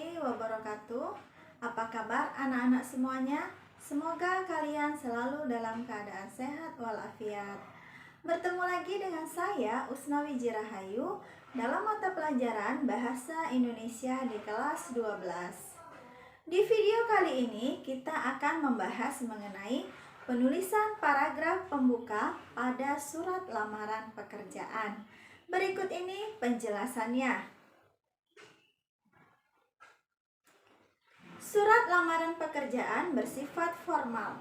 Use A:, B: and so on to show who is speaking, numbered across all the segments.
A: warahmatullahi wabarakatuh. Apa kabar anak-anak semuanya? Semoga kalian selalu dalam keadaan sehat walafiat. Bertemu lagi dengan saya Usnawi Jirahayu dalam mata pelajaran Bahasa Indonesia di kelas 12. Di video kali ini kita akan membahas mengenai penulisan paragraf pembuka pada surat lamaran pekerjaan. Berikut ini penjelasannya. Surat lamaran pekerjaan bersifat formal.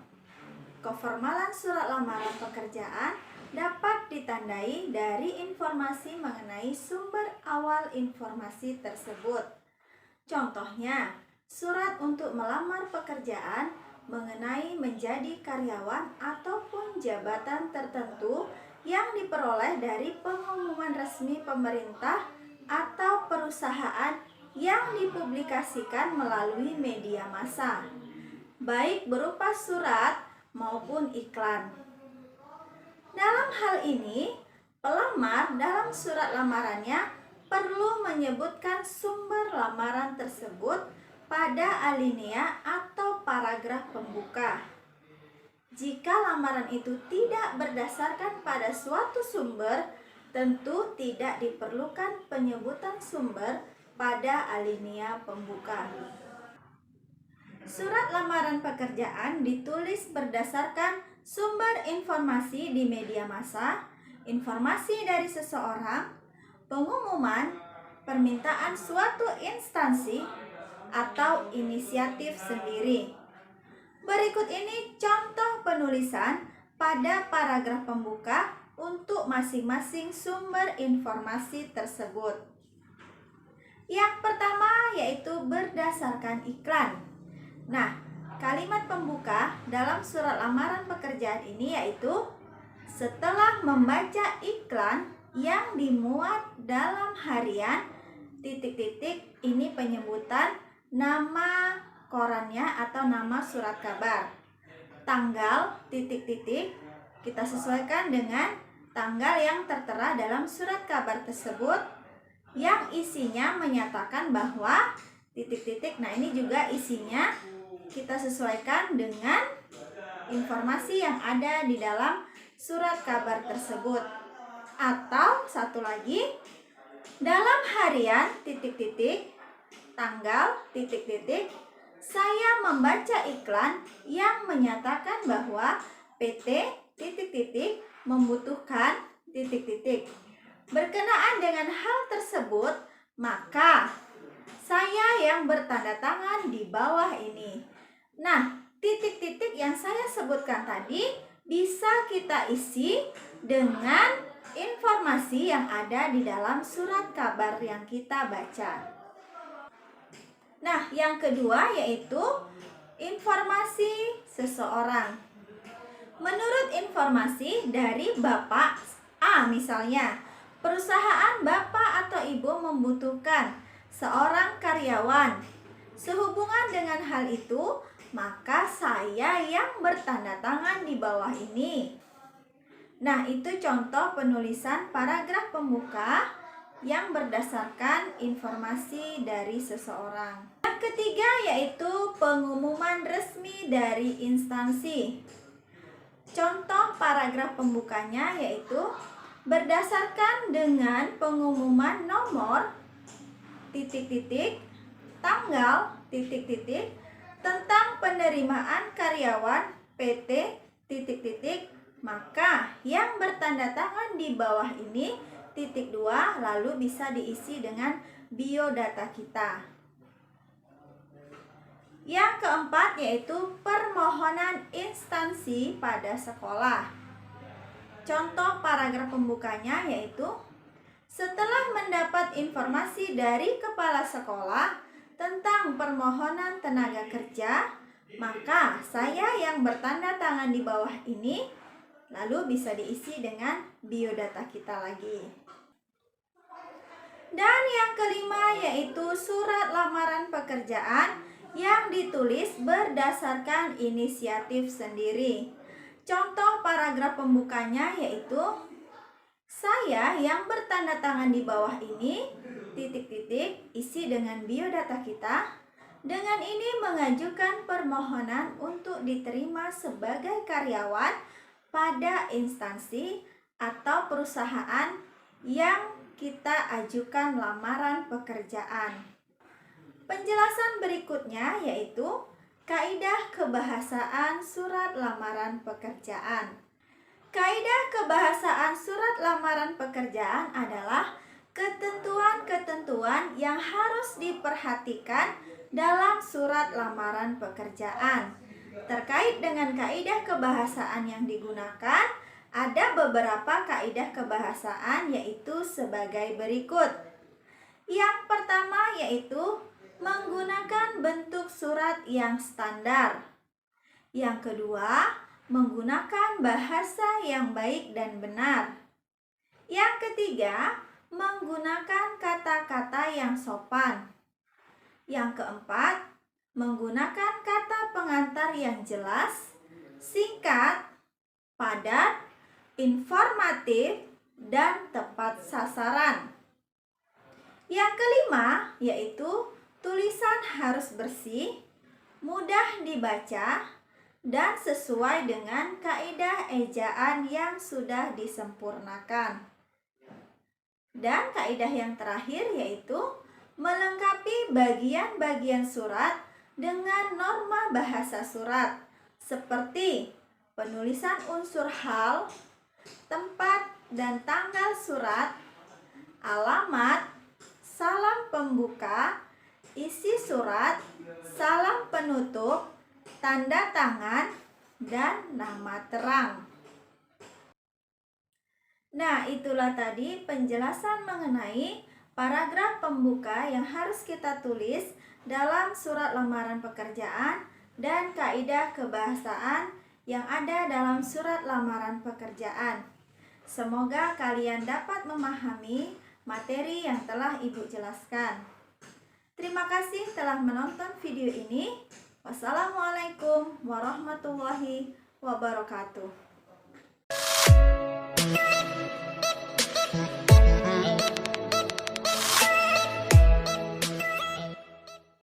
A: Keformalan surat lamaran pekerjaan dapat ditandai dari informasi mengenai sumber awal informasi tersebut. Contohnya, surat untuk melamar pekerjaan mengenai menjadi karyawan ataupun jabatan tertentu yang diperoleh dari pengumuman resmi pemerintah atau perusahaan yang dipublikasikan melalui media massa, baik berupa surat maupun iklan. Dalam hal ini, pelamar dalam surat lamarannya perlu menyebutkan sumber lamaran tersebut pada alinea atau paragraf pembuka. Jika lamaran itu tidak berdasarkan pada suatu sumber, tentu tidak diperlukan penyebutan sumber pada alinea pembuka. Surat lamaran pekerjaan ditulis berdasarkan sumber informasi di media massa, informasi dari seseorang, pengumuman, permintaan suatu instansi, atau inisiatif sendiri. Berikut ini contoh penulisan pada paragraf pembuka untuk masing-masing sumber informasi tersebut. Yang pertama yaitu berdasarkan iklan. Nah, kalimat pembuka dalam surat lamaran pekerjaan ini yaitu setelah membaca iklan yang dimuat dalam harian ... ini penyebutan nama korannya atau nama surat kabar. Tanggal ... kita sesuaikan dengan tanggal yang tertera dalam surat kabar tersebut yang isinya menyatakan bahwa ... Nah, ini juga isinya kita sesuaikan dengan informasi yang ada di dalam surat kabar tersebut. Atau satu lagi, dalam harian ... tanggal ... saya membaca iklan yang menyatakan bahwa PT ... membutuhkan ... Berkenaan dengan hal tersebut, maka saya yang bertanda tangan di bawah ini. Nah, titik-titik yang saya sebutkan tadi bisa kita isi dengan informasi yang ada di dalam surat kabar yang kita baca. Nah, yang kedua yaitu informasi seseorang. Menurut informasi dari Bapak A misalnya, perusahaan Bapak atau Ibu membutuhkan seorang karyawan. Sehubungan dengan hal itu, maka saya yang bertanda tangan di bawah ini. Nah, itu contoh penulisan paragraf pembuka yang berdasarkan informasi dari seseorang. Yang ketiga yaitu pengumuman resmi dari instansi. Contoh paragraf pembukanya yaitu berdasarkan dengan pengumuman nomor ... tanggal ... tentang penerimaan karyawan PT ... maka yang bertanda tangan di bawah ini ... lalu bisa diisi dengan biodata kita. Yang keempat yaitu permohonan instansi pada sekolah. Contoh paragraf pembukanya yaitu setelah mendapat informasi dari kepala sekolah tentang permohonan tenaga kerja, maka saya yang bertanda tangan di bawah ini, lalu bisa diisi dengan biodata kita lagi. Dan yang kelima yaitu surat lamaran pekerjaan yang ditulis berdasarkan inisiatif sendiri. Contoh paragraf pembukanya yaitu saya yang bertanda tangan di bawah ini titik-titik isi dengan biodata kita. Dengan ini mengajukan permohonan untuk diterima sebagai karyawan pada instansi atau perusahaan yang kita ajukan lamaran pekerjaan. Penjelasan berikutnya yaitu kaidah kebahasaan surat lamaran pekerjaan. Kaidah kebahasaan surat lamaran pekerjaan adalah ketentuan-ketentuan yang harus diperhatikan dalam surat lamaran pekerjaan. Terkait dengan kaidah kebahasaan yang digunakan, ada beberapa kaidah kebahasaan yaitu sebagai berikut. Yang pertama yaitu menggunakan bentuk surat yang standar. Yang kedua, menggunakan bahasa yang baik dan benar. Yang ketiga, menggunakan kata-kata yang sopan. Yang keempat, menggunakan kata pengantar yang jelas, singkat, padat, informatif, dan tepat sasaran. Yang kelima, yaitu tulisan harus bersih, mudah dibaca, dan sesuai dengan kaidah ejaan yang sudah disempurnakan. Dan kaidah yang terakhir yaitu melengkapi bagian-bagian surat dengan norma bahasa surat seperti penulisan unsur hal, tempat dan tanggal surat, alamat, salam pembuka, isi surat, salam penutup, tanda tangan, dan nama terang. Nah, itulah tadi penjelasan mengenai paragraf pembuka yang harus kita tulis dalam surat lamaran pekerjaan dan kaidah kebahasaan yang ada dalam surat lamaran pekerjaan. Semoga kalian dapat memahami materi yang telah Ibu jelaskan. Terima kasih telah menonton video ini. Wassalamualaikum warahmatullahi wabarakatuh.